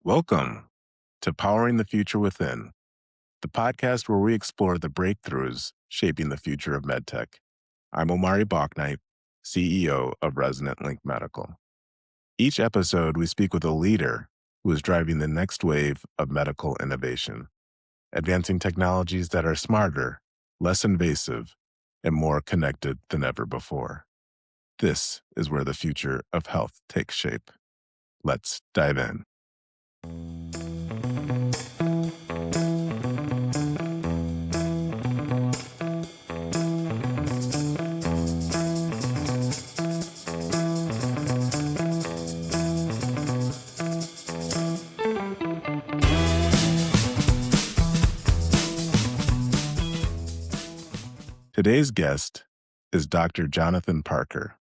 Welcome to Powering the Future Within, the podcast where we explore the breakthroughs shaping the future of medtech. I'm Omari Bouknight, CEO of Resonant Link Medical. Each episode, we speak with a leader who is driving the next wave of medical innovation, advancing technologies that are smarter, less invasive, and more connected than ever before. This is where the future of health takes shape. Let's dive in. Today's guest is Dr. Jonathon Parker.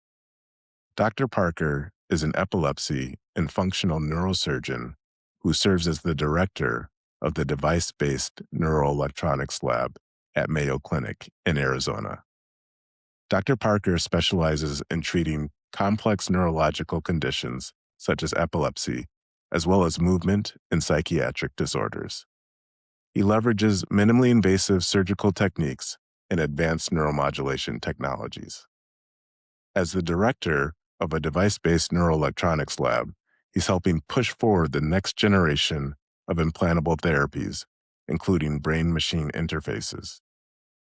Dr. Parker is an epilepsy and functional neurosurgeon who serves as the director of the device-based neuroelectronics lab at Mayo Clinic in Arizona. Dr. Parker specializes in treating complex neurological conditions such as epilepsy, as well as movement and psychiatric disorders. He leverages minimally invasive surgical techniques and advanced neuromodulation technologies. As the director of a device-based neuroelectronics lab, he's helping push forward the next generation of implantable therapies, including brain-machine interfaces.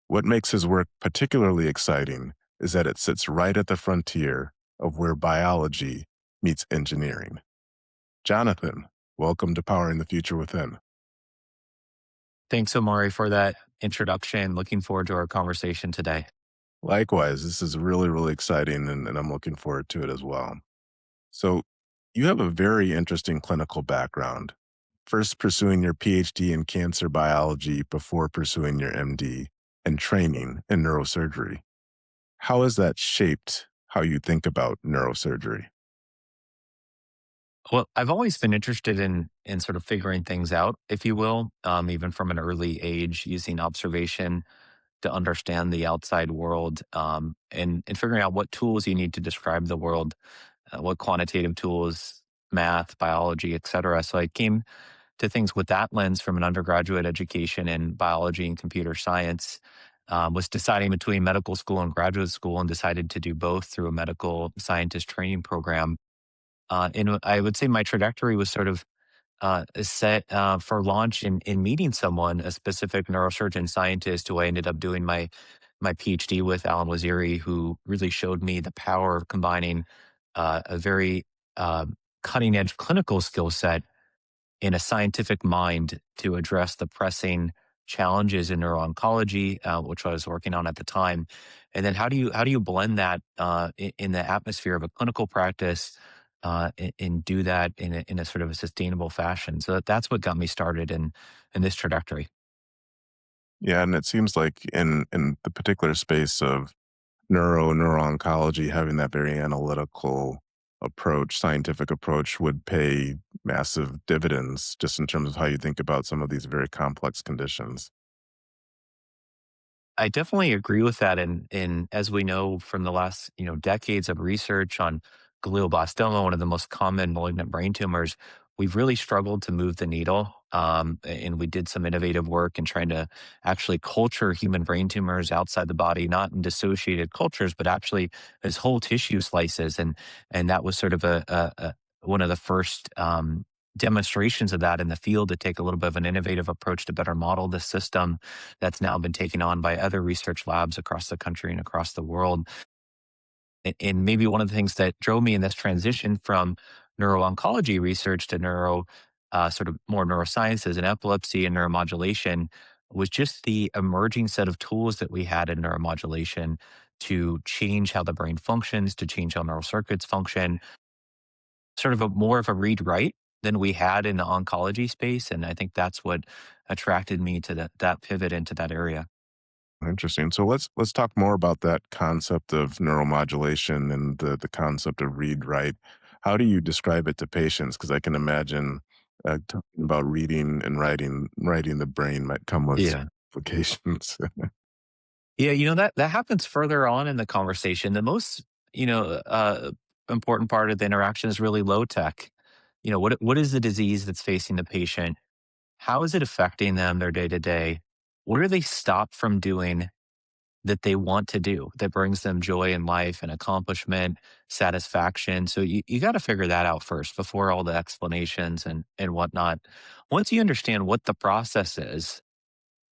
What makes his work particularly exciting is that it sits right at the frontier of where biology meets engineering. Jonathon, welcome to Powering the Future Within. Thanks, Omari, for that introduction. Looking forward to our conversation today. Likewise, this is really exciting, and I'm looking forward to it as well. So, you have a very interesting clinical background, first pursuing your PhD in cancer biology before pursuing your MD and training in neurosurgery. How has that shaped how you think about neurosurgery? Well, I've always been interested in sort of figuring things out, if you will, even from an early age, using observation to understand the outside world, and figuring out what tools you need to describe the world, what quantitative tools, math, biology, et cetera. So I came to things with that lens from an undergraduate education in biology and computer science. Was deciding between medical school and graduate school, and decided to do both through a medical scientist training program. And I would say my trajectory was sort of set for launch in meeting someone, a specific neurosurgeon scientist who I ended up doing my PhD with, Alan Waziri, who really showed me the power of combining a very cutting edge clinical skill set in a scientific mind to address the pressing challenges in neuro-oncology, which I was working on at the time. And then how do you blend that in the atmosphere of a clinical practice, and do that in a sort of a sustainable fashion? So that's what got me started in this trajectory. Yeah, and it seems like in the particular space of neuro-oncology, having that very analytical approach, scientific approach would pay massive dividends just in terms of how you think about some of these very complex conditions. I definitely agree with that. And as we know from the last, decades of research on glioblastoma, one of the most common malignant brain tumors, we've really struggled to move the needle. And we did some innovative work in trying to actually culture human brain tumors outside the body, not in dissociated cultures, but actually as whole tissue slices. And that was sort of one of the first demonstrations of that in the field, to take a little bit of an innovative approach to better model the system that's now been taken on by other research labs across the country and across the world. And maybe one of the things that drove me in this transition from neuro-oncology research to sort of more neurosciences and epilepsy and neuromodulation was just the emerging set of tools that we had in neuromodulation to change how the brain functions, to change how neural circuits function, sort of a more of a read write than we had in the oncology space. And I think that's what attracted me to that pivot into that area. Interesting. So let's talk more about that concept of neuromodulation and the concept of read write. How do you describe it to patients? Because I can imagine talking about reading and writing the brain might come with some Yeah. implications. Yeah, that happens further on in the conversation. The most, you know, uh, important part of the interaction is really low tech. What is the disease that's facing the patient? How is it affecting them, their day to day? What are they stopped from doing that they want to do that brings them joy in life and accomplishment, satisfaction? So you got to figure that out first before all the explanations and whatnot. Once you understand what the process is,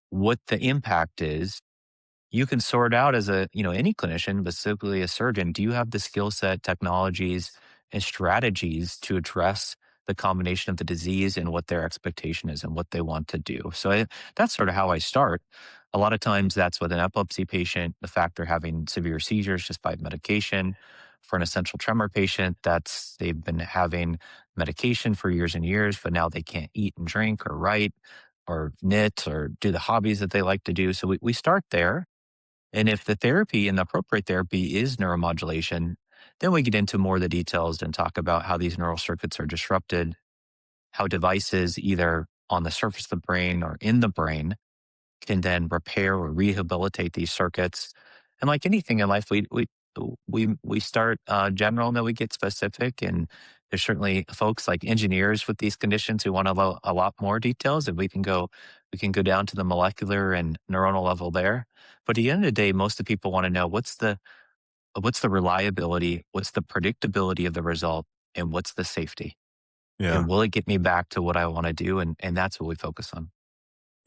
what the impact is, you can sort out as any clinician, but specifically a surgeon, do you have the skill set, technologies, and strategies to address the combination of the disease and what their expectation is and what they want to do? So that's sort of how I start. A lot of times that's with an epilepsy patient, the fact they're having severe seizures just by medication. For an essential tremor patient, that's they've been having medication for years and years, but now they can't eat and drink or write or knit or do the hobbies that they like to do. So we start there, and if the therapy and the appropriate therapy is neuromodulation, then we get into more of the details and talk about how these neural circuits are disrupted, how devices either on the surface of the brain or in the brain can then repair or rehabilitate these circuits. And like anything in life, we start general and then we get specific. And there's certainly folks like engineers with these conditions who want a lot more details, and we can go down to the molecular and neuronal level there. But at the end of the day, most of the people want to know what's the reliability, what's the predictability of the result, and what's the safety, Yeah. and will it get me back to what I want to do? And that's what we focus on.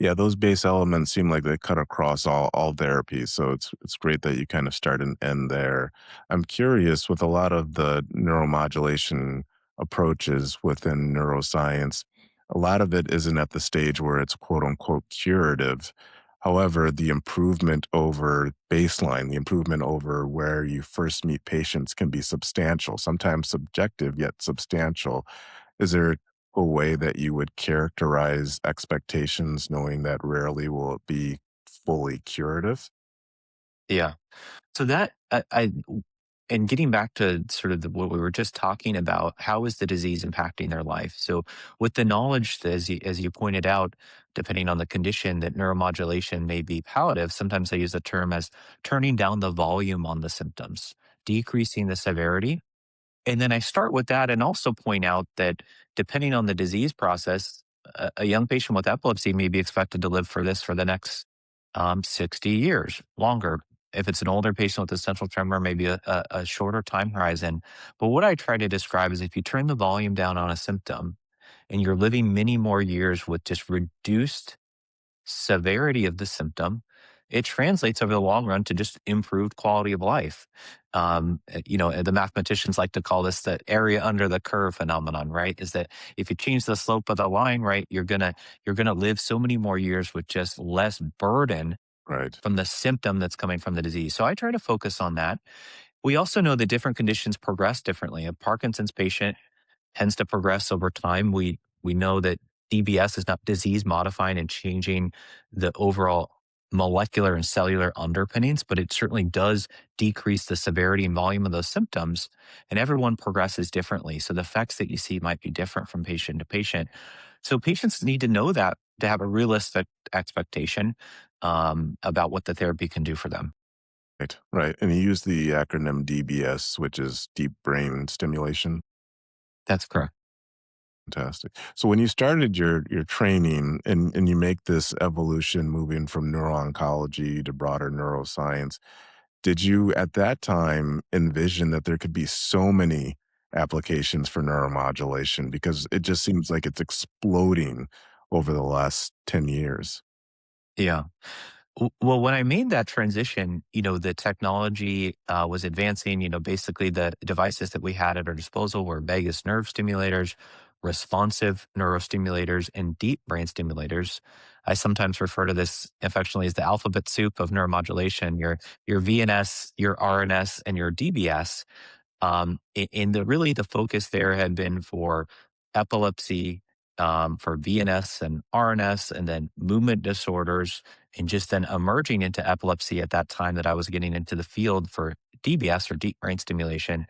Yeah, those base elements seem like they cut across all therapies, so it's great that you kind of start and end there. I'm curious with a lot of the neuromodulation approaches within neuroscience, a lot of it isn't at the stage where it's quote unquote curative. However, the improvement over baseline, the improvement over where you first meet patients can be substantial, sometimes subjective yet substantial. Is there a way that you would characterize expectations knowing that rarely will it be fully curative? Yeah. So that and getting back to sort of what we were just talking about, how is the disease impacting their life? So with the knowledge, that, as you pointed out, depending on the condition, that neuromodulation may be palliative. Sometimes I use the term as turning down the volume on the symptoms, decreasing the severity. And then I start with that and also point out that depending on the disease process, a young patient with epilepsy may be expected to live for the next 60 years, longer. If it's an older patient with essential tremor, maybe a shorter time horizon. But what I try to describe is if you turn the volume down on a symptom and you're living many more years with just reduced severity of the symptom, it translates over the long run to just improved quality of life. The mathematicians like to call this the area under the curve phenomenon, right? Is that if you change the slope of the line, right, you're gonna live so many more years with just less burden Right. from the symptom that's coming from the disease. So I try to focus on that. We also know that different conditions progress differently. A Parkinson's patient tends to progress over time. We know that DBS is not disease modifying and changing the overall molecular and cellular underpinnings, but it certainly does decrease the severity and volume of those symptoms. And everyone progresses differently. So the effects that you see might be different from patient to patient. So patients need to know that to have a realistic expectation about what the therapy can do for them. Right. Right. And you use the acronym DBS, which is deep brain stimulation. That's correct. Fantastic. So when you started your training and you make this evolution moving from neuro-oncology to broader neuroscience, did you at that time envision that there could be so many applications for neuromodulation? Because it just seems like it's exploding over the last 10 years. Yeah. Well, when I made that transition, the technology was advancing. Basically, the devices that we had at our disposal were vagus nerve stimulators, responsive neurostimulators, and deep brain stimulators. I sometimes refer to this affectionately as the alphabet soup of neuromodulation. Your VNS, your RNS, and your DBS. And the focus there had been for epilepsy, for VNS and RNS, and then movement disorders, and just then emerging into epilepsy at that time that I was getting into the field for DBS or deep brain stimulation.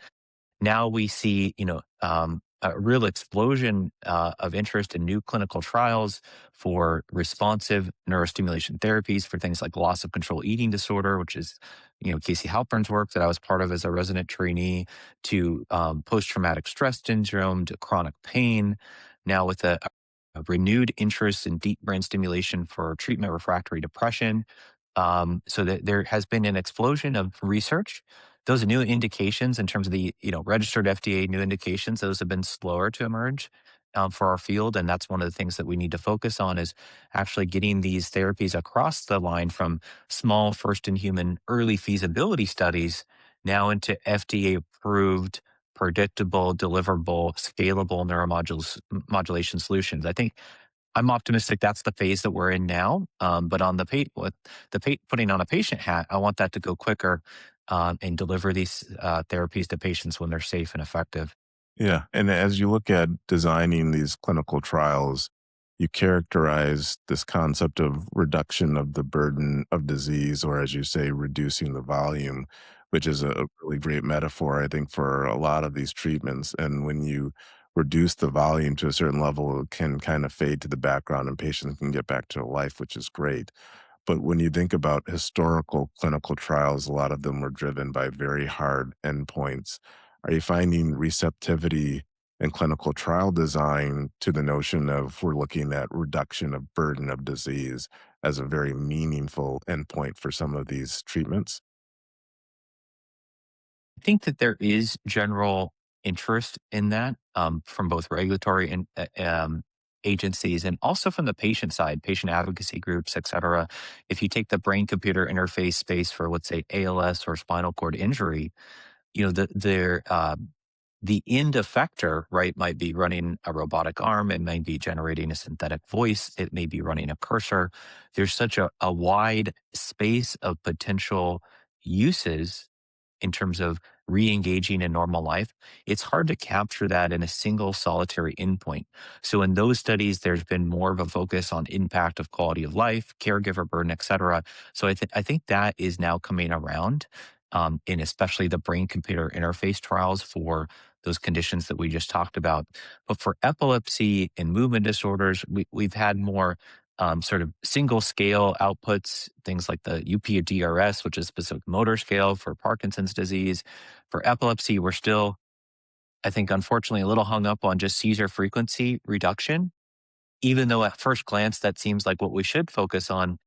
Now we see, a real explosion of interest in new clinical trials for responsive neurostimulation therapies for things like loss of control eating disorder, which is, Casey Halpern's work that I was part of as a resident trainee, to post-traumatic stress syndrome, to chronic pain. Now with a renewed interest in deep brain stimulation for treatment refractory depression. So that there has been an explosion of research. Those new indications in terms of the, registered FDA new indications, those have been slower to emerge for our field. And that's one of the things that we need to focus on is actually getting these therapies across the line from small first in human early feasibility studies now into FDA approved, predictable, deliverable, scalable neuromodulation solutions. I think I'm optimistic that's the phase that we're in now. But on with putting on a patient hat, I want that to go quicker and deliver these therapies to patients when they're safe and effective. Yeah. And as you look at designing these clinical trials, you characterize this concept of reduction of the burden of disease, or as you say, reducing the volume, which is a really great metaphor, I think, for a lot of these treatments. And when you reduce the volume to a certain level, it can kind of fade to the background and patients can get back to life, which is great. But when you think about historical clinical trials, a lot of them were driven by very hard endpoints. Are you finding receptivity in clinical trial design to the notion of we're looking at reduction of burden of disease as a very meaningful endpoint for some of these treatments? I think that there is general interest in that from both regulatory and agencies and also from the patient side, patient advocacy groups, et cetera. If you take the brain computer interface space for, let's say, ALS or spinal cord injury, the end effector, right, might be running a robotic arm. It may be generating a synthetic voice. It may be running a cursor. There's such a wide space of potential uses in terms of re-engaging in normal life. It's hard to capture that in a single solitary endpoint. So in those studies, there's been more of a focus on impact of quality of life, caregiver burden, et cetera. So I think that is now coming around in especially the brain computer interface trials for those conditions that we just talked about. But for epilepsy and movement disorders, we've had more sort of single scale outputs, things like the UPDRS, which is specific motor scale for Parkinson's disease. For epilepsy, we're still, I think, unfortunately, a little hung up on just seizure frequency reduction, even though at first glance that seems like what we should focus on.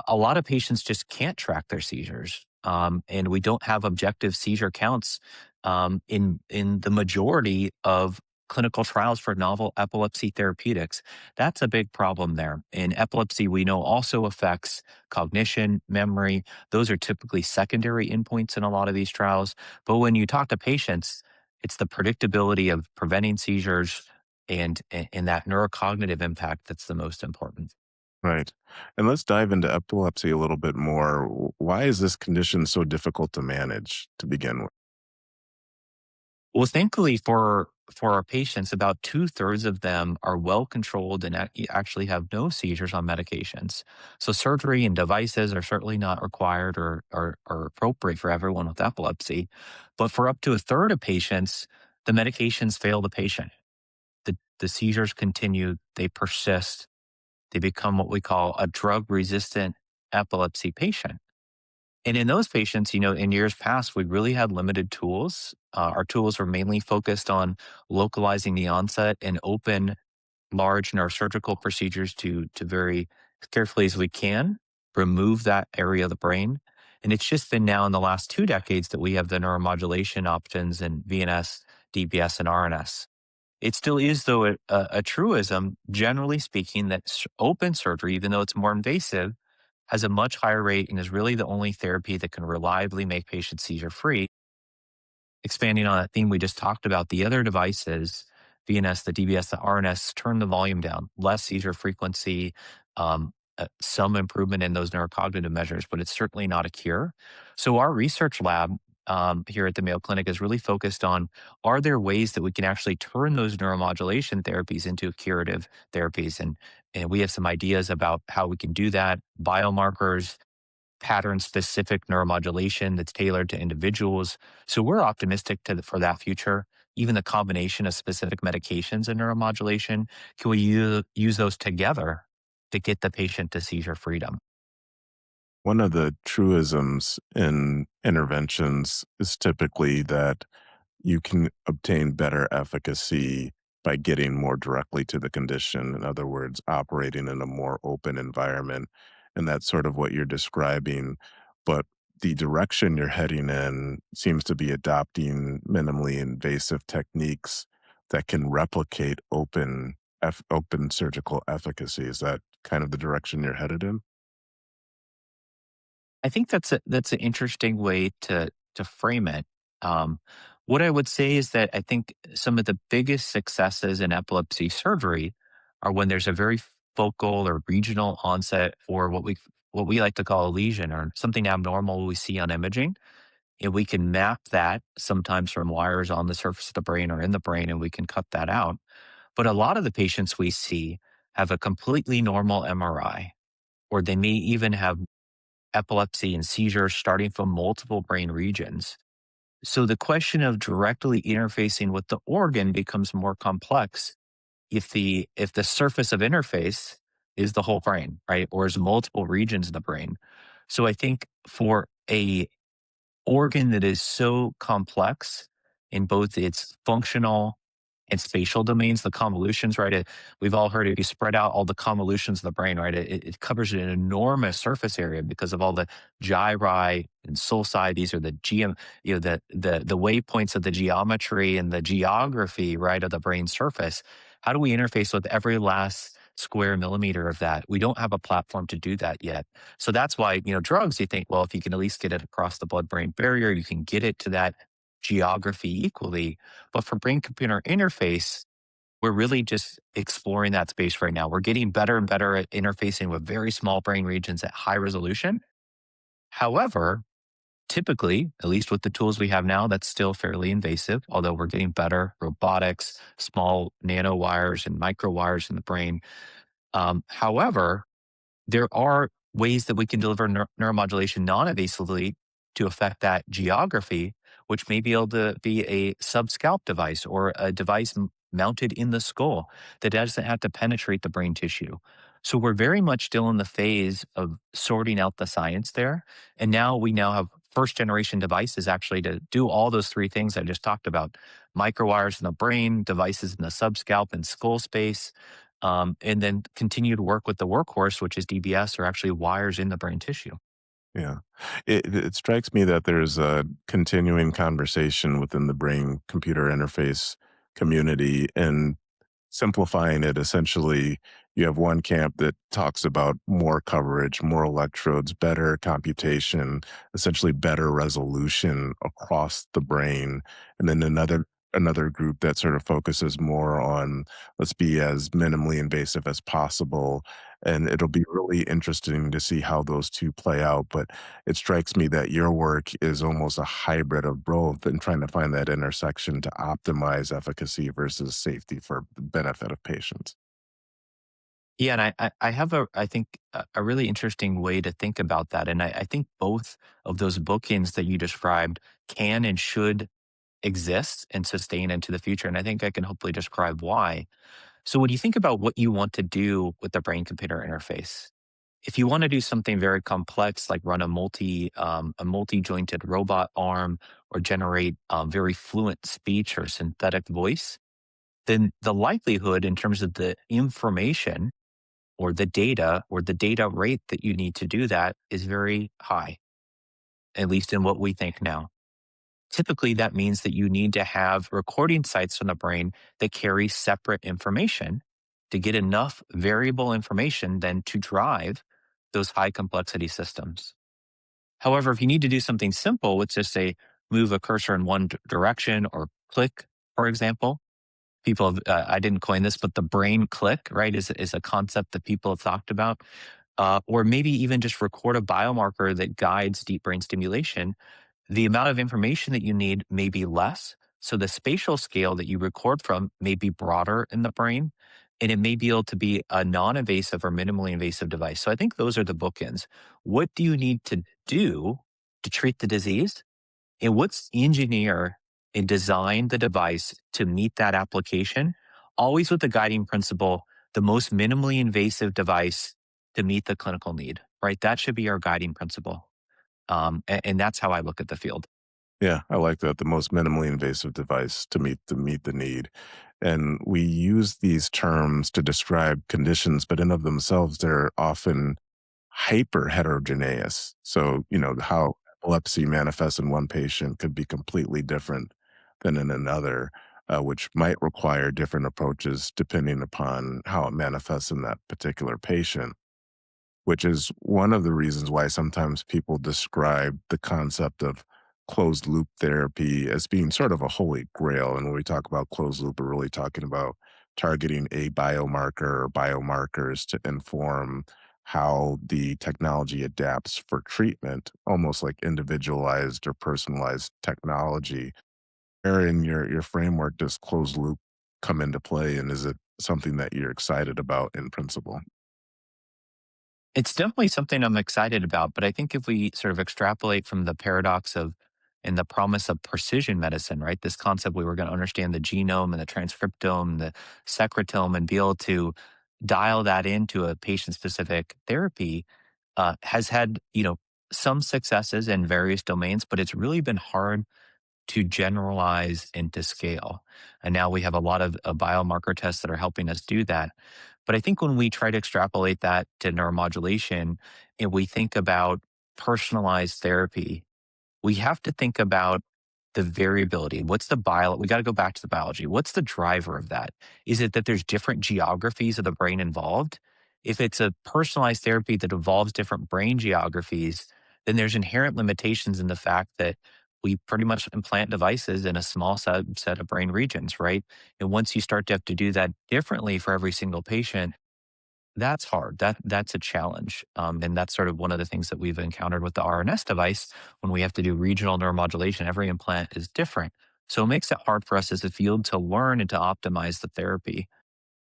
A lot of patients just can't track their seizures, and we don't have objective seizure counts in the majority of clinical trials for novel epilepsy therapeutics. That's a big problem there. And epilepsy, we know, also affects cognition, memory. Those are typically secondary endpoints in a lot of these trials. But when you talk to patients, it's the predictability of preventing seizures and that neurocognitive impact that's the most important. Right. And let's dive into epilepsy a little bit more. Why is this condition so difficult to manage to begin with? Well, thankfully for our patients, about two-thirds of them are well controlled and actually have no seizures on medications. So surgery and devices are certainly not required or appropriate for everyone with epilepsy. But for up to a third of patients, the medications fail the patient. The seizures continue, they persist, they become what we call a drug-resistant epilepsy patient. And in those patients, in years past, we really had limited tools. Our tools were mainly focused on localizing the onset and open large neurosurgical procedures to very carefully as we can remove that area of the brain. And it's just been now in the last 2 decades that we have the neuromodulation options in VNS, DBS, and RNS. It still is, though, a truism, generally speaking, that open surgery, even though it's more invasive, has a much higher rate and is really the only therapy that can reliably make patients seizure free. Expanding on that theme we just talked about, the other devices, VNS, the DBS, the RNS, turn the volume down, less seizure frequency, some improvement in those neurocognitive measures, but it's certainly not a cure. So our research lab here at the Mayo Clinic is really focused on, are there ways that we can actually turn those neuromodulation therapies into curative therapies? And we have some ideas about how we can do that, biomarkers, pattern specific neuromodulation that's tailored to individuals. So we're optimistic for that future. even the combination of specific medications and neuromodulation? Can we use those together to get the patient to seizure freedom? One of the truisms in interventions is typically that you can obtain better efficacy by getting more directly to the condition. In other words, operating in a more open environment. And that's sort of what you're describing. But the direction you're heading in seems to be adopting minimally invasive techniques that can replicate open surgical efficacy. Is that kind of the direction you're headed in? I think that's an interesting way to frame it. Um, what I would say is that I think some of the biggest successes in epilepsy surgery are when there's a very focal or regional onset, or what we like to call a lesion or something abnormal we see on imaging, and we can map that sometimes from wires on the surface of the brain or in the brain, and we can cut that out. But a lot of the patients we see have a completely normal MRI, or they may even have epilepsy and seizures starting from multiple brain regions. So the question of directly interfacing with the organ becomes more complex if the surface of interface is the whole brain, right? Or is multiple regions in the brain. So I think for a organ that is so complex in both its functional and spatial domains, the convolutions, right? We've all heard if you spread out all the convolutions of the brain, right? It covers an enormous surface area because of all the gyri and sulci. These are the the waypoints of the geometry and the geography, right, of the brain surface. How do we interface with every last square millimeter of that? We don't have a platform to do that yet. So that's why, drugs, you think, well, if you can at least get it across the blood brain barrier, you can get it to that geography equally. But for brain computer interface, we're really just exploring that space right now. We're getting better and better at interfacing with very small brain regions at high resolution. However, typically, at least with the tools we have now, that's still fairly invasive, although we're getting better robotics, small nanowires and micro wires in the brain. However, there are ways that we can deliver neuromodulation non-invasively to affect that geography, which may be able to be a subscalp device or a device mounted in the skull that doesn't have to penetrate the brain tissue. So we're very much still in the phase of sorting out the science there. And now we now have first generation devices actually to do all those three things I just talked about: microwires in the brain, devices in the subscalp and skull space, and then continue to work with the workhorse, which is DBS, or actually wires in the brain tissue. Yeah. It strikes me that there's a continuing conversation within the brain computer interface community, and simplifying it, essentially, you have one camp that talks about more coverage, more electrodes, better computation, essentially better resolution across the brain. And then another group that sort of focuses more on, let's be as minimally invasive as possible. And it'll be really interesting to see how those two play out. But it strikes me that your work is almost a hybrid of both and trying to find that intersection to optimize efficacy versus safety for the benefit of patients. Yeah, and I have I think a really interesting way to think about that, and I think both of those bookends that you described can and should exist and sustain into the future, and I think I can hopefully describe why. So when you think about what you want to do with the brain computer interface, if you want to do something very complex, like run a multi jointed robot arm or generate very fluent speech or synthetic voice, then the likelihood in terms of the information or the data rate that you need to do that is very high, at least in what we think now. Typically, that means that you need to have recording sites from the brain that carry separate information to get enough variable information then to drive those high complexity systems. However, if you need to do something simple, let's just say move a cursor in one direction or click, for example, people have, I didn't coin this, but the brain click, right, is a concept that people have talked about. Or maybe even just record a biomarker that guides deep brain stimulation. The amount of information that you need may be less. So the spatial scale that you record from may be broader in the brain, and it may be able to be a non invasive or minimally invasive device. So I think those are the bookends. What do you need to do to treat the disease? And what's engineer and design the device to meet that application, always with the guiding principle, the most minimally invasive device to meet the clinical need, right? That should be our guiding principle. And that's how I look at the field. Yeah, I like that. The most minimally invasive device to meet the need. And we use these terms to describe conditions, but in of themselves, they're often hyper heterogeneous. So, how epilepsy manifests in one patient could be completely different than in another, which might require different approaches depending upon how it manifests in that particular patient, which is one of the reasons why sometimes people describe the concept of closed loop therapy as being sort of a holy grail. And when we talk about closed loop, we're really talking about targeting a biomarker or biomarkers to inform how the technology adapts for treatment, almost like individualized or personalized technology. Where in your framework does closed loop come into play? And is it something that you're excited about in principle? It's definitely something I'm excited about, but I think if we sort of extrapolate from the paradox of and the promise of precision medicine, right? This concept we were going to understand the genome and the transcriptome, the secretome, and be able to dial that into a patient specific therapy has had, some successes in various domains, but it's really been hard to generalize and to scale. And now we have a lot of biomarker tests that are helping us do that. But I think when we try to extrapolate that to neuromodulation and we think about personalized therapy, we have to think about the variability. What's the bio? We got to go back to the biology. What's the driver of that? Is it that there's different geographies of the brain involved? If it's a personalized therapy that involves different brain geographies, then there's inherent limitations in the fact that we pretty much implant devices in a small subset of brain regions, right? And once you start to have to do that differently for every single patient, that's hard. That's a challenge, and that's sort of one of the things that we've encountered with the RNS device when we have to do regional neuromodulation. Every implant is different, so it makes it hard for us as a field to learn and to optimize the therapy.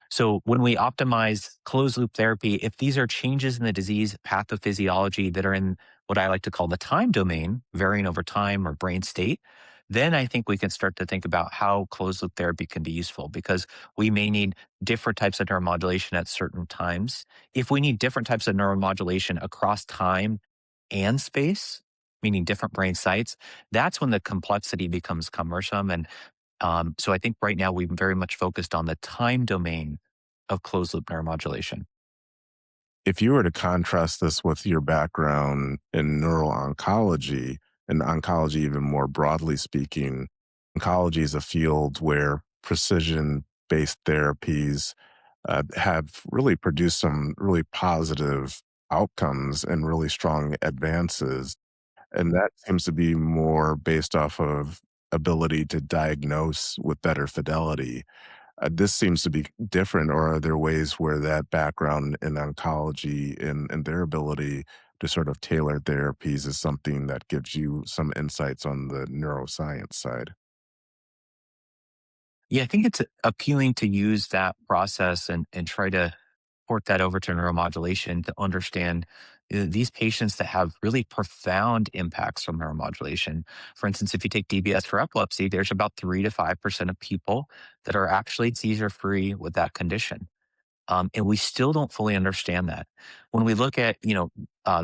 So when we optimize closed loop therapy, if these are changes in the disease pathophysiology that are in what I like to call the time domain, varying over time or brain state, then I think we can start to think about how closed loop therapy can be useful because we may need different types of neuromodulation at certain times. If we need different types of neuromodulation across time and space, meaning different brain sites, that's when the complexity becomes cumbersome. And so I think right now we've very much focused on the time domain of closed loop neuromodulation. If you were to contrast this with your background in neuro-oncology, and oncology even more broadly speaking, oncology is a field where precision-based therapies have really produced some really positive outcomes and really strong advances. And that seems to be more based off of ability to diagnose with better fidelity. This seems to be different, or are there ways where that background in oncology and their ability to sort of tailor therapies is something that gives you some insights on the neuroscience side? Yeah, I think it's appealing to use that process and try to port that over to neuromodulation to understand these patients that have really profound impacts from neuromodulation. For instance, if you take DBS for epilepsy, there's about 3 to 5% of people that are actually seizure free with that condition. And we still don't fully understand that. When we look at,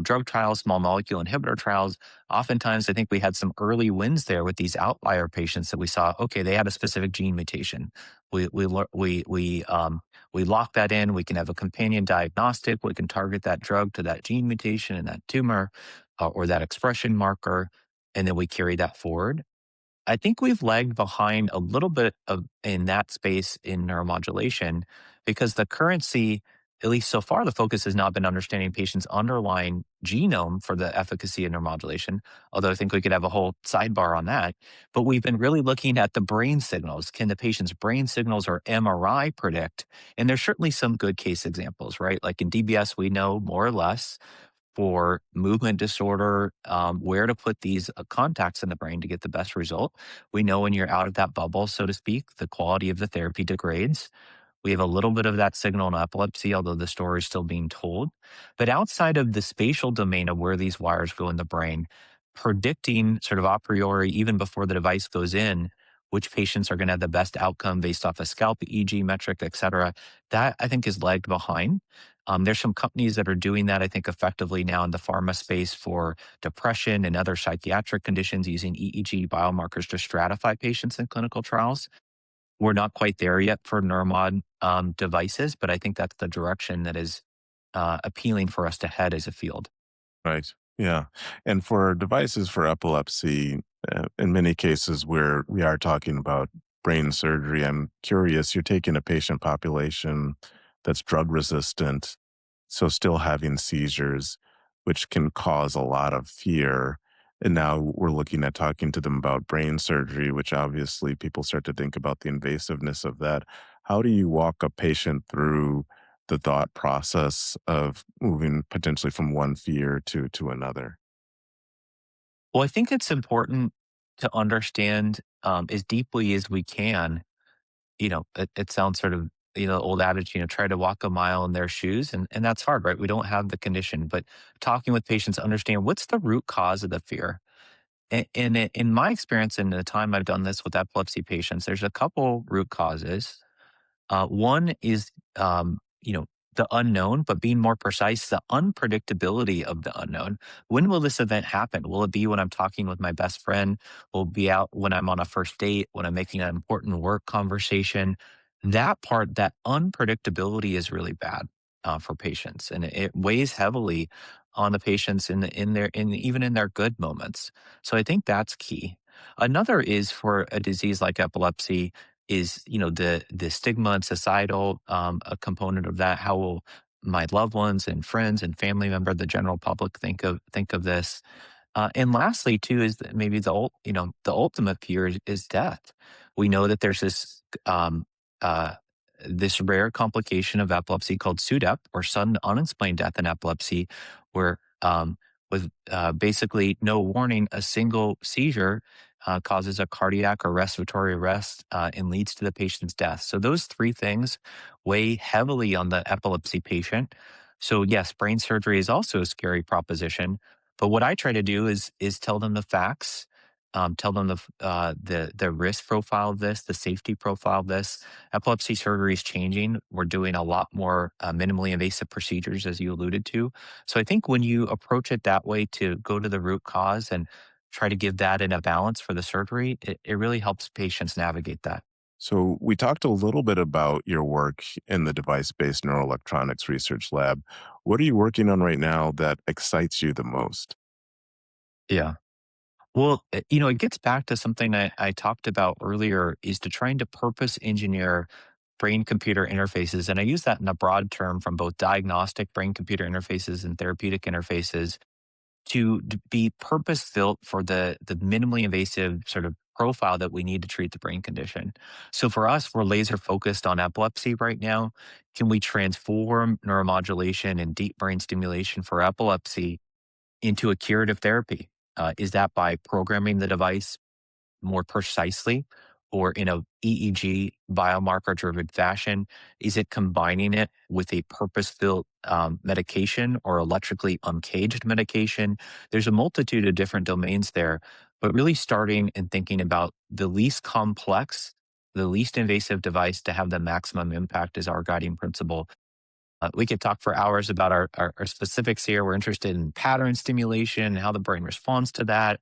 drug trials, small molecule inhibitor trials, oftentimes I think we had some early wins there with these outlier patients that we saw. Okay, they had a specific gene mutation. We lock that in. We can have a companion diagnostic. We can target that drug to that gene mutation and that tumor or that expression marker, and then we carry that forward. I think we've lagged behind a little bit of in that space in neuromodulation because the currency, at least so far, the focus has not been understanding patients' underlying genome for the efficacy of neuromodulation. Although I think we could have a whole sidebar on that. But we've been really looking at the brain signals. Can the patient's brain signals or MRI predict? And there's certainly some good case examples, right? Like in DBS, we know more or less for movement disorder, where to put these contacts in the brain to get the best result. We know when you're out of that bubble, so to speak, the quality of the therapy degrades. We have a little bit of that signal in epilepsy, although the story is still being told. But outside of the spatial domain of where these wires go in the brain, predicting sort of a priori, even before the device goes in, which patients are going to have the best outcome based off a scalp EEG metric, et cetera. That I think is lagged behind. There's some companies that are doing that, I think, effectively now in the pharma space for depression and other psychiatric conditions using EEG biomarkers to stratify patients in clinical trials. We're not quite there yet for neuromod devices, but I think that's the direction that is appealing for us to head as a field. Right. Yeah. And for devices for epilepsy, in many cases where we are talking about brain surgery, I'm curious, you're taking a patient population that's drug resistant, so still having seizures, which can cause a lot of fear. And now we're looking at talking to them about brain surgery, which obviously people start to think about the invasiveness of that. How do you walk a patient through the thought process of moving potentially from one fear to another? Well, I think it's important to understand as deeply as we can. It sounds sort of, old adage, try to walk a mile in their shoes. And that's hard, right? We don't have the condition, but talking with patients, understand what's the root cause of the fear. And in my experience, in the time I've done this with epilepsy patients, there's a couple root causes. One is, the unknown, but being more precise, the unpredictability of the unknown. When will this event happen? Will it be when I'm talking with my best friend? Will it be out when I'm on a first date, when I'm making an important work conversation? That part, that unpredictability is really bad for patients, and it weighs heavily on the patients even in their good moments. So I think that's key. Another is for a disease like epilepsy is the stigma and societal a component of that. How will my loved ones and friends and family member, the general public, think of this? And lastly, too, is that maybe the ultimate fear is death. We know that there's um, uh, this rare complication of epilepsy called SUDEP, or sudden unexplained death in epilepsy, where with basically no warning, a single seizure causes a cardiac or respiratory arrest and leads to the patient's death. So those three things weigh heavily on the epilepsy patient. So yes, brain surgery is also a scary proposition, but what I try to do is tell them the facts, tell them the risk profile of this, the safety profile of this. Epilepsy surgery is changing. We're doing a lot more minimally invasive procedures, as you alluded to. So I think when you approach it that way, to go to the root cause and try to give that in a balance for the surgery, it really helps patients navigate that. So we talked a little bit about your work in the device-based neuroelectronics research lab. What are you working on right now that excites you the most? Yeah. Well, it gets back to something I talked about earlier, is to trying to purpose engineer brain computer interfaces. And I use that in a broad term, from both diagnostic brain computer interfaces and therapeutic interfaces, to be purpose built for the minimally invasive sort of profile that we need to treat the brain condition. So for us, we're laser focused on epilepsy right now. Can we transform neuromodulation and deep brain stimulation for epilepsy into a curative therapy? Is that by programming the device more precisely, or in a EEG biomarker driven fashion? Is it combining it with a purpose built medication or electrically uncaged medication? There's a multitude of different domains there, but really starting and thinking about the least complex, the least invasive device to have the maximum impact is our guiding principle. We could talk for hours about our specifics here. We're interested in pattern stimulation and how the brain responds to that.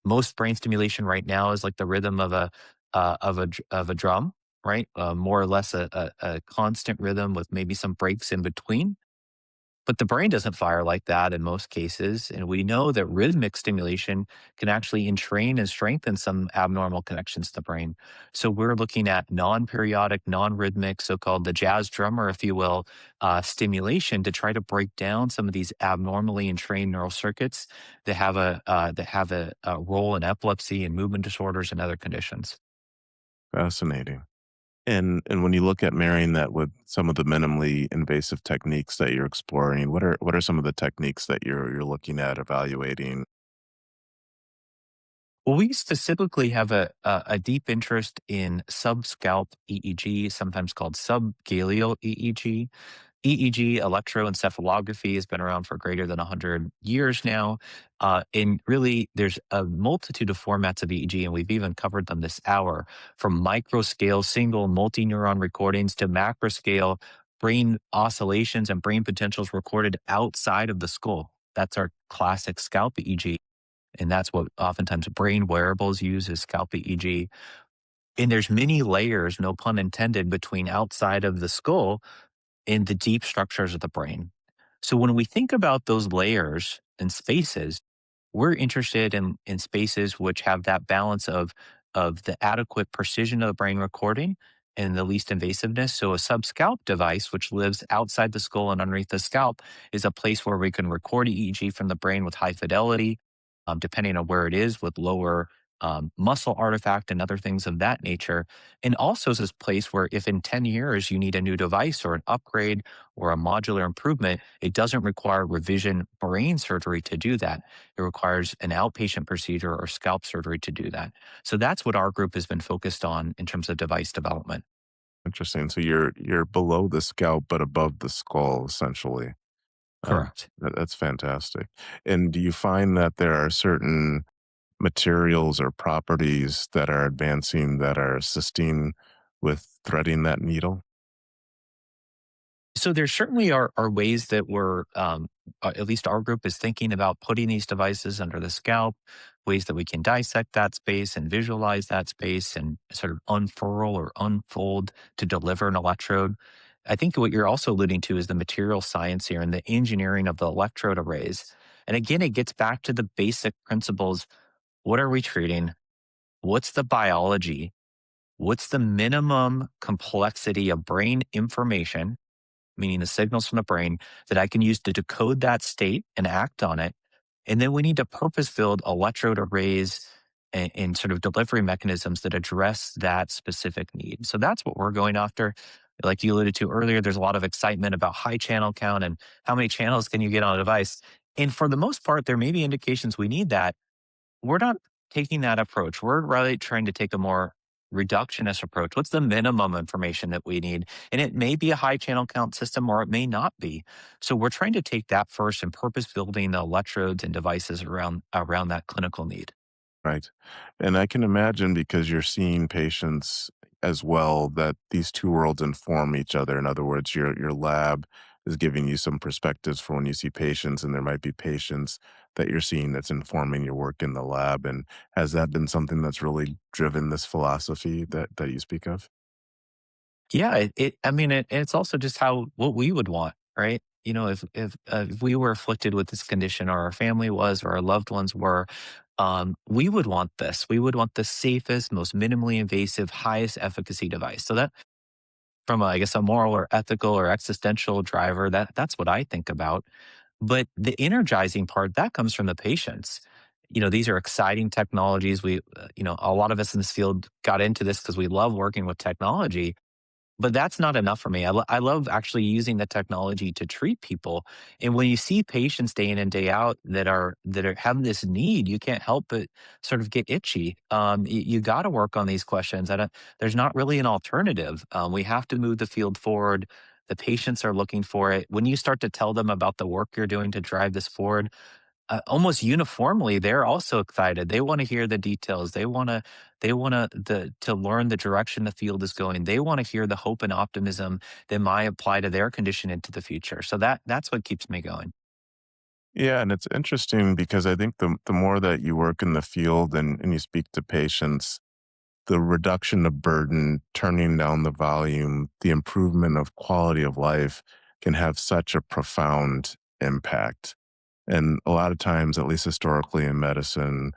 Most brain stimulation right now is like the rhythm of a drum, right? More or less a constant rhythm with maybe some breaks in between. But the brain doesn't fire like that in most cases. And we know that rhythmic stimulation can actually entrain and strengthen some abnormal connections to the brain. So we're looking at non periodic, non rhythmic, so called the jazz drummer, if you will, stimulation, to try to break down some of these abnormally entrained neural circuits that have a role in epilepsy and movement disorders and other conditions. Fascinating. And when you look at marrying that with some of the minimally invasive techniques that you're exploring, what are some of the techniques that you're looking at evaluating? Well, we specifically have a deep interest in subscalp EEG, sometimes called subgaleal EEG. EEG, electroencephalography, has been around for greater than 100 years now. And really, there's a multitude of formats of EEG, and we've even covered them this hour, from micro scale, single, multi neuron recordings to macro scale brain oscillations and brain potentials recorded outside of the skull. That's our classic scalp EEG. And that's what oftentimes brain wearables use is scalp EEG. And there's many layers, no pun intended, between outside of the skull in the deep structures of the brain. So when we think about those layers and spaces, we're interested in spaces which have that balance of the adequate precision of the brain recording and the least invasiveness. So a subscalp device, which lives outside the skull and underneath the scalp, is a place where we can record EEG from the brain with high fidelity, depending on where it is, with lower muscle artifact and other things of that nature. And also is this place where if in 10 years you need a new device or an upgrade or a modular improvement, it doesn't require revision brain surgery to do that. It requires an outpatient procedure or scalp surgery to do that. So that's what our group has been focused on in terms of device development. Interesting. So you're below the scalp, but above the skull, essentially. Correct. That's fantastic. And do you find that there are certain materials or properties that are advancing that are assisting with threading that needle? So there certainly are ways that we're, at least our group is thinking about putting these devices under the scalp, ways that we can dissect that space and visualize that space and sort of unfurl or unfold to deliver an electrode. I think what you're also alluding to is the material science here and the engineering of the electrode arrays. And again, it gets back to the basic principles. What are we treating? What's the biology? What's the minimum complexity of brain information, meaning the signals from the brain that I can use to decode that state and act on it? And then we need to purpose build electrode arrays and sort of delivery mechanisms that address that specific need. So that's what we're going after. Like you alluded to earlier, there's a lot of excitement about high channel count and how many channels can you get on a device. And for the most part, there may be indications we need that. We're not taking that approach. We're really trying to take a more reductionist approach. What's the minimum information that we need? And it may be a high channel count system or it may not be. So we're trying to take that first and purpose building the electrodes and devices around that clinical need. Right. And I can imagine because you're seeing patients as well that these two worlds inform each other. In other words, your lab is giving you some perspectives for when you see patients, and there might be patients that you're seeing that's informing your work in the lab. And has that been something that's really driven this philosophy that you speak of? Yeah, I mean, it's also just how what we would want, right? You know, if we were afflicted with this condition, or our family was, or our loved ones were, we would want this. We would want the safest, most minimally invasive, highest efficacy device. So that, from I guess a moral or ethical or existential driver, that's what I think about. But the energizing part that comes from the patients. You know, these are exciting technologies. A lot of us in this field got into this because we love working with technology, but that's not enough for me. I love actually using the technology to treat people. And when you see patients day in and day out that are have this need, you can't help but sort of get itchy. You got to work on these questions. There's not really an alternative. We have to move the field forward. The patients are looking for it. When you start to tell them about the work you're doing to drive this forward, almost uniformly, they're also excited. They wanna hear the details. They wanna to learn the direction the field is going. They wanna hear the hope and optimism that might apply to their condition into the future. So that's what keeps me going. Yeah, and it's interesting because I think the more that you work in the field and you speak to patients, the reduction of burden, turning down the volume, the improvement of quality of life can have such a profound impact. And a lot of times, at least historically in medicine,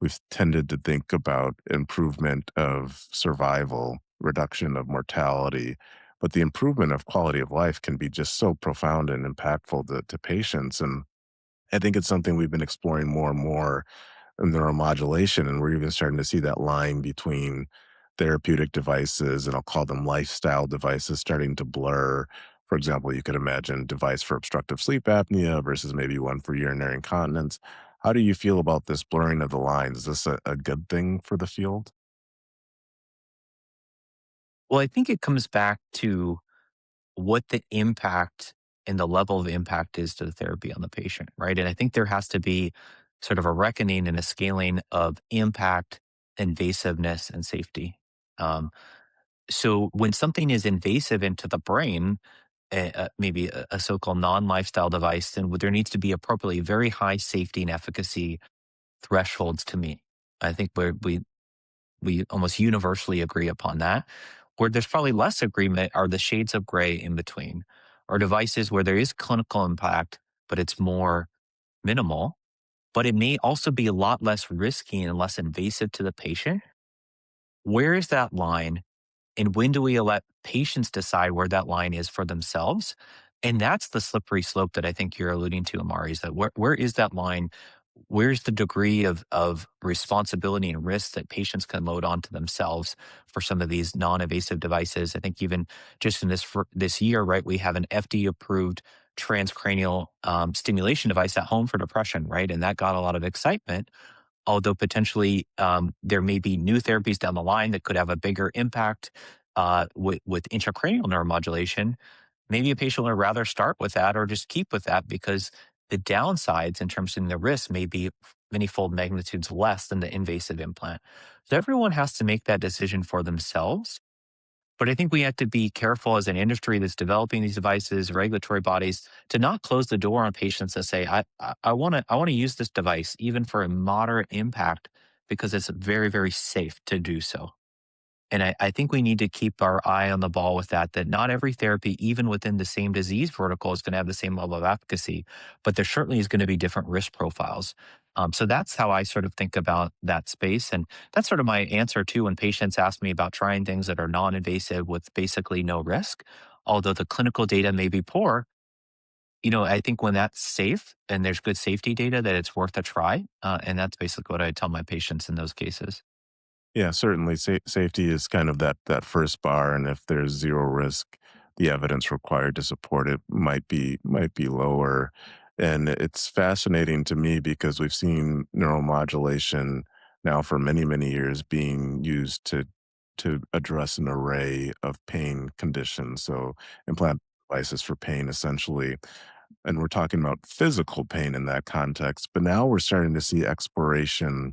we've tended to think about improvement of survival, reduction of mortality. But the improvement of quality of life can be just so profound and impactful to patients. And I think it's something we've been exploring more and more in neuromodulation, and we're even starting to see that line between therapeutic devices, and I'll call them lifestyle devices, starting to blur. For example, you could imagine a device for obstructive sleep apnea versus maybe one for urinary incontinence. How do you feel about this blurring of the lines? Is this a good thing for the field? Well, I think it comes back to what the impact and the level of impact is to the therapy on the patient, right? And I think there has to be sort of a reckoning and a scaling of impact, invasiveness, and safety. Um, so when something is invasive into the brain, maybe a so-called non-lifestyle device, then there needs to be appropriately very high safety and efficacy thresholds to meet. I think we almost universally agree upon that. Where there's probably less agreement are the shades of gray in between, or devices where there is clinical impact, but it's more minimal. But it may also be a lot less risky and less invasive to the patient. Where is that line? And when do we let patients decide where that line is for themselves? And that's the slippery slope that I think you're alluding to, Amari, is that where is that line? Where's the degree of responsibility and risk that patients can load onto themselves for some of these non-invasive devices? I think even just in this year, right, we have an FDA approved transcranial stimulation device at home for depression, right? And that got a lot of excitement, although potentially there may be new therapies down the line that could have a bigger impact with intracranial neuromodulation. Maybe a patient would rather start with that or just keep with that because the downsides in terms of the risk may be many-fold magnitudes less than the invasive implant. So everyone has to make that decision for themselves. But I think we have to be careful as an industry that's developing these devices, regulatory bodies, to not close the door on patients that say, I want to use this device even for a moderate impact because it's very, very safe to do so. And I think we need to keep our eye on the ball with that not every therapy, even within the same disease vertical, is going to have the same level of efficacy, but there certainly is going to be different risk profiles. So that's how I sort of think about that space. And that's sort of my answer too when patients ask me about trying things that are non invasive with basically no risk. Although the clinical data may be poor, I think when that's safe and there's good safety data, that it's worth a try. And that's basically what I tell my patients in those cases. Yeah, certainly safety is kind of that first bar, and if there's zero risk, the evidence required to support it might be lower. And it's fascinating to me because we've seen neuromodulation now for many, many years being used to address an array of pain conditions. So implant devices for pain essentially. And we're talking about physical pain in that context, but now we're starting to see exploration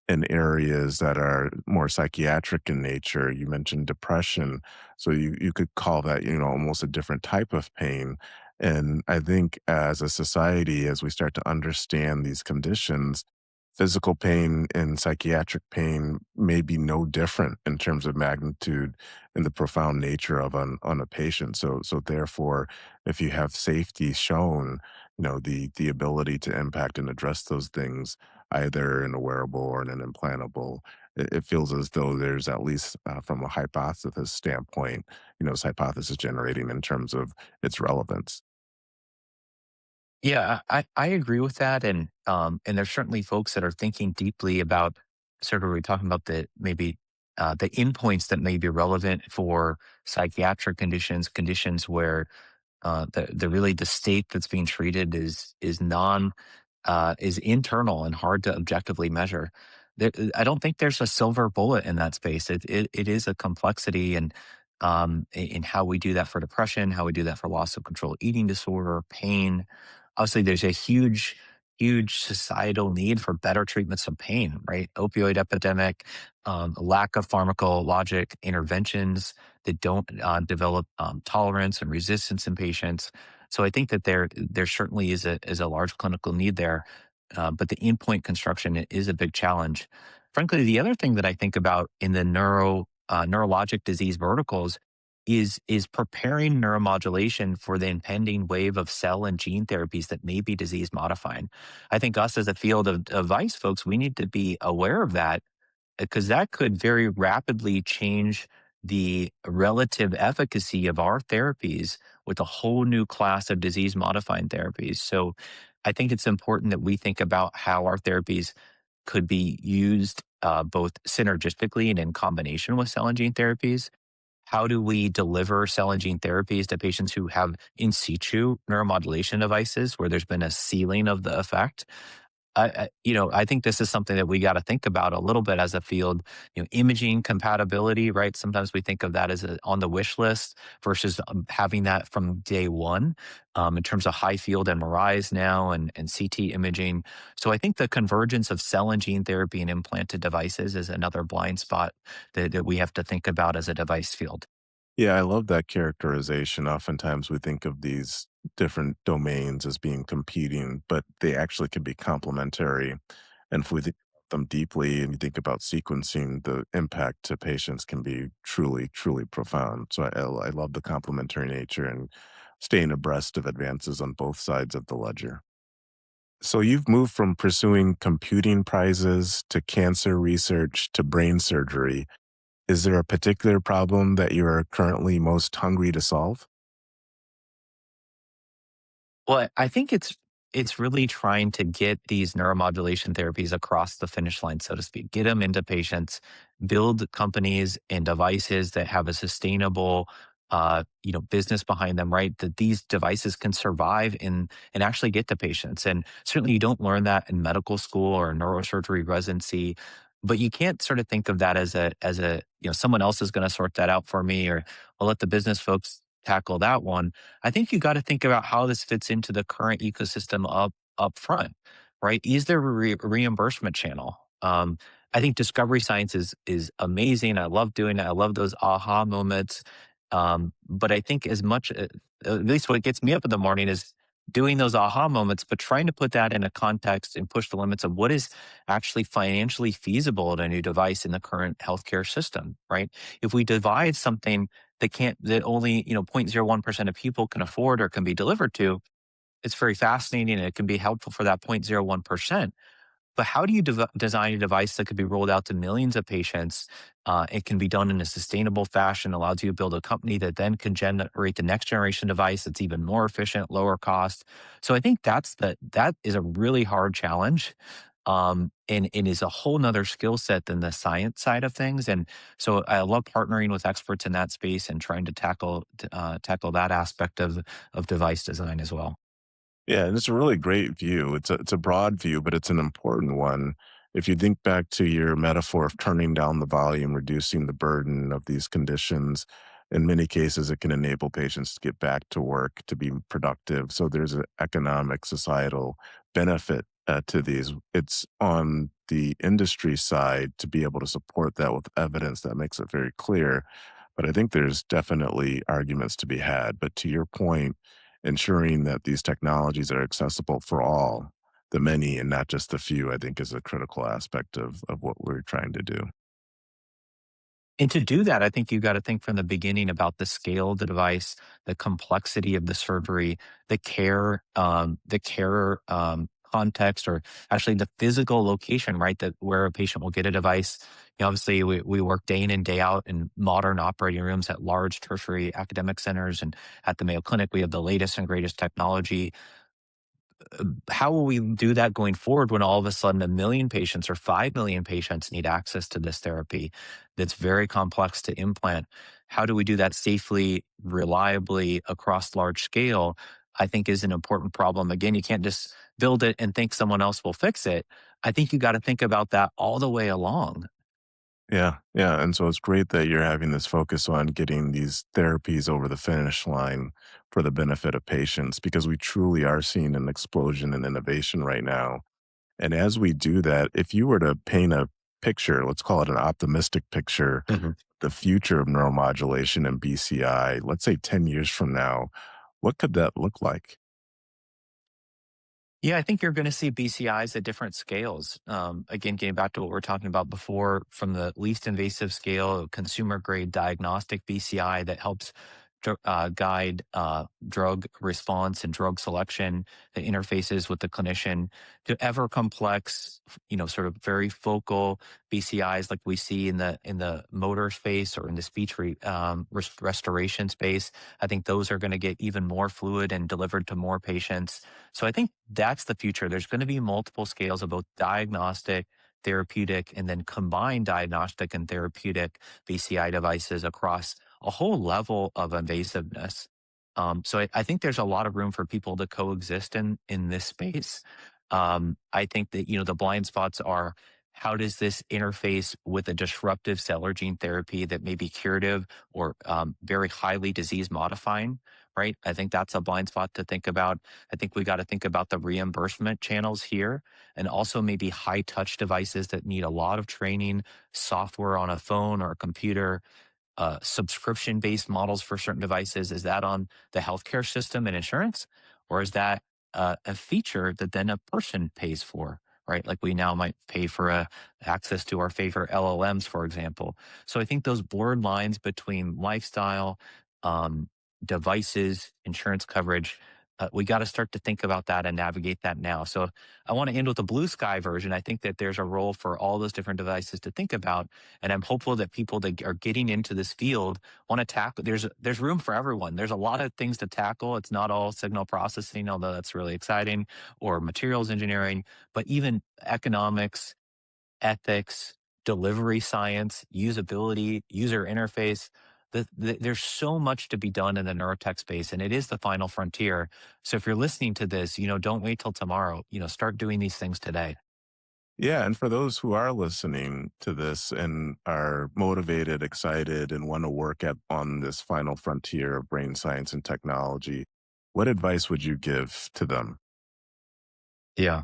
in areas that are more psychiatric in nature. You mentioned depression, so you could call that, almost a different type of pain. And I think as a society, as we start to understand these conditions, physical pain and psychiatric pain may be no different in terms of magnitude and the profound nature of on a patient. So therefore, if you have safety shown, the ability to impact and address those things either in a wearable or in an implantable, it feels as though there's at least from a hypothesis standpoint, it's hypothesis generating in terms of its relevance. Yeah, I agree with that, and there's certainly folks that are thinking deeply about sort of we're talking about the maybe the endpoints that may be relevant for psychiatric conditions where the really the state that's being treated is internal and hard to objectively measure. I don't think there's a silver bullet in that space. It is a complexity and in how we do that for depression, how we do that for loss of control eating disorder, pain. Obviously, there's a huge societal need for better treatments of pain, right? Opioid epidemic, lack of pharmacologic interventions that don't develop tolerance and resistance in patients. So I think that there certainly is a large clinical need there, but the endpoint construction is a big challenge. Frankly, the other thing that I think about in the neurologic disease verticals is preparing neuromodulation for the impending wave of cell and gene therapies that may be disease modifying. I think us as a field of device folks, we need to be aware of that because that could very rapidly change the relative efficacy of our therapies with a whole new class of disease modifying therapies. So I think it's important that we think about how our therapies could be used both synergistically and in combination with cell and gene therapies. How do we deliver cell and gene therapies to patients who have in situ neuromodulation devices where there's been a ceiling of the effect? I think this is something that we got to think about a little bit as a field. Imaging compatibility, right? Sometimes we think of that as on the wish list versus having that from day one, in terms of high field MRIs now and CT imaging. So I think the convergence of cell and gene therapy and implanted devices is another blind spot that we have to think about as a device field. Yeah, I love that characterization. Oftentimes we think of these different domains as being competing, but they actually can be complementary. And if we think about them deeply and you think about sequencing, the impact to patients can be truly, truly profound. So I love the complementary nature and staying abreast of advances on both sides of the ledger. So you've moved from pursuing computing prizes to cancer research to brain surgery. Is there a particular problem that you are currently most hungry to solve? Well, I think it's really trying to get these neuromodulation therapies across the finish line, so to speak. Get them into patients, build companies and devices that have a sustainable, business behind them. Right, that these devices can survive and actually get to patients. And certainly, you don't learn that in medical school or neurosurgery residency. But you can't sort of think of that as a someone else is going to sort that out for me, or I'll let the business folks tackle that one. I think you got to think about how this fits into the current ecosystem up front, right? Is there a reimbursement channel? I think discovery science is amazing. I love doing it. I love those aha moments. But I think as much, at least what gets me up in the morning is doing those aha moments, but trying to put that in a context and push the limits of what is actually financially feasible at a new device in the current healthcare system, right? If we divide something that only 0.01% of people can afford or can be delivered to, it's very fascinating and it can be helpful for that 0.01%. But how do you design a device that could be rolled out to millions of patients? It can be done in a sustainable fashion, allows you to build a company that then can generate the next generation device that's even more efficient, lower cost. So I think that is a really hard challenge. And is a whole nother skill set than the science side of things. And so I love partnering with experts in that space and trying to tackle that aspect of device design as well. Yeah, and it's a really great view. It's a broad view, but it's an important one. If you think back to your metaphor of turning down the volume, reducing the burden of these conditions, in many cases, it can enable patients to get back to work, to be productive. So there's an economic, societal benefit to these. It's on the industry side to be able to support that with evidence that makes it very clear. But I think there's definitely arguments to be had. But to your point, ensuring that these technologies are accessible for all, the many and not just the few, I think is a critical aspect of what we're trying to do. And to do that, I think you got to think from the beginning about the scale of the device, the complexity of the surgery, the care context, or actually the physical location, right? That where a patient will get a device. Obviously, we work day in and day out in modern operating rooms at large tertiary academic centers, and at the Mayo Clinic, we have the latest and greatest technology. How will we do that going forward when all of a sudden 1 million patients or 5 million patients need access to this therapy that's very complex to implant? How do we do that safely, reliably across large scale? I think is an important problem. Again, you can't just build it and think someone else will fix it. I think you got to think about that all the way along. Yeah, yeah. And so it's great that you're having this focus on getting these therapies over the finish line for the benefit of patients because we truly are seeing an explosion in innovation right now. And as we do that, if you were to paint a picture, let's call it an optimistic picture, the future of neuromodulation and BCI, let's say 10 years from now, what could that look like? Yeah, I think you're going to see BCIs at different scales. Again, getting back to what we were talking about before, from the least invasive scale, consumer grade diagnostic BCI that helps guide drug response and drug selection, that interfaces with the clinician, to ever complex, sort of very focal BCIs like we see in the motor space or in the speech restoration space. I think those are going to get even more fluid and delivered to more patients. So I think that's the future. There's going to be multiple scales of both diagnostic, therapeutic, and then combined diagnostic and therapeutic BCI devices across a whole level of invasiveness. So I think there's a lot of room for people to coexist in this space. I think that, the blind spots are, how does this interface with a disruptive cell or gene therapy that may be curative or very highly disease modifying, right? I think that's a blind spot to think about. I think we got to think about the reimbursement channels here, and also maybe high touch devices that need a lot of training, software on a phone or a computer, subscription based models for certain devices. Is that on the healthcare system and insurance, or is that a feature that then a person pays for? Right, like we now might pay for access to our favorite LLMs, for example. So I think those blurred lines between lifestyle, um, devices, insurance coverage, we got to start to think about that and navigate that now. So I want to end with the blue sky version. I think that there's a role for all those different devices to think about, and I'm hopeful that people that are getting into this field want to tackle. There's room for everyone. There's a lot of things to tackle. It's not all signal processing, although that's really exciting, or materials engineering, but even economics, ethics, delivery science, usability, user interface. There's so much to be done in the neurotech space, and it is the final frontier. So if you're listening to this, don't wait till tomorrow. Start doing these things today. Yeah, and for those who are listening to this and are motivated, excited, and want to work on this final frontier of brain science and technology, what advice would you give to them? Yeah.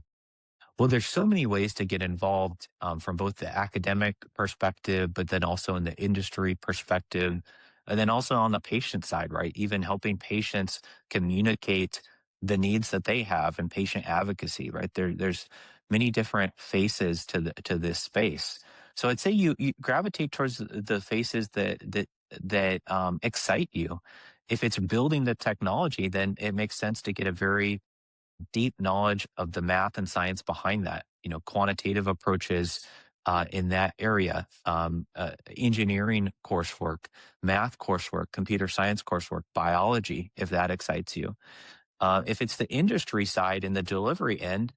Well, there's so many ways to get involved, from both the academic perspective, but then also in the industry perspective, and then also on the patient side, right? Even helping patients communicate the needs that they have and patient advocacy, right? There's many different faces to this space. So I'd say you gravitate towards the faces that excite you. If it's building the technology, then it makes sense to get a very deep knowledge of the math and science behind that, quantitative approaches in that area, engineering coursework, math coursework, computer science coursework, biology, if that excites you. If it's the industry side and the delivery end,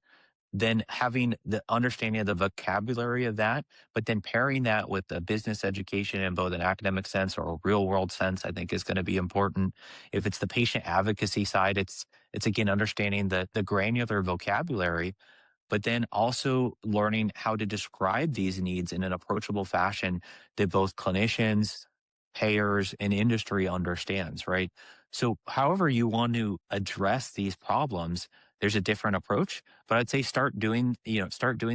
then having the understanding of the vocabulary of that, but then pairing that with a business education in both an academic sense or a real world sense, I think is going to be important. If it's the patient advocacy side, it's again understanding the granular vocabulary, but then also learning how to describe these needs in an approachable fashion that both clinicians, payers, and industry understands, right? So however you want to address these problems, there's a different approach, but I'd say start doing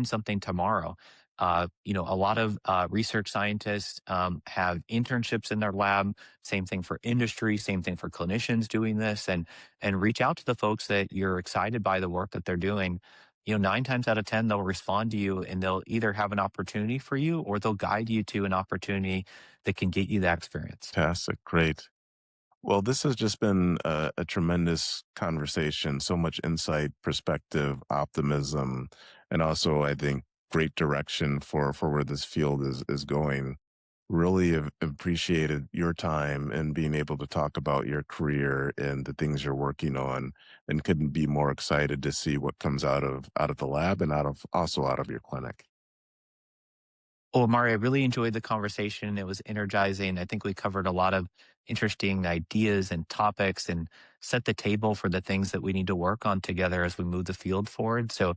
something tomorrow. A lot of research scientists have internships in their lab. Same thing for industry, same thing for clinicians doing this, and reach out to the folks that you're excited by the work that they're doing. 9 times out of 10, they'll respond to you and they'll either have an opportunity for you or they'll guide you to an opportunity that can get you that experience. Fantastic. Great. Well, this has just been a tremendous conversation. So much insight, perspective, optimism, and also, I think, great direction for where this field is going. Really have appreciated your time and being able to talk about your career and the things you're working on, and couldn't be more excited to see what comes out of the lab and out of your clinic. Well, Mari, I really enjoyed the conversation. It was energizing. I think we covered a lot of interesting ideas and topics and set the table for the things that we need to work on together as we move the field forward. So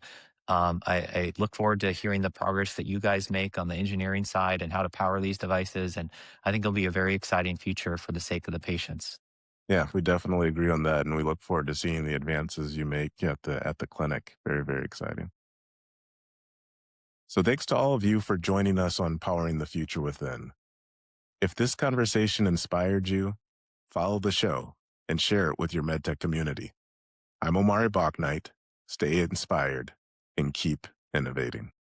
I look forward to hearing the progress that you guys make on the engineering side and how to power these devices. And I think it'll be a very exciting future for the sake of the patients. Yeah, we definitely agree on that, and we look forward to seeing the advances you make at the clinic. Very, very exciting. So thanks to all of you for joining us on Powering the Future Within. If this conversation inspired you, follow the show and share it with your MedTech community. I'm Omari Bouknight. Stay inspired and keep innovating.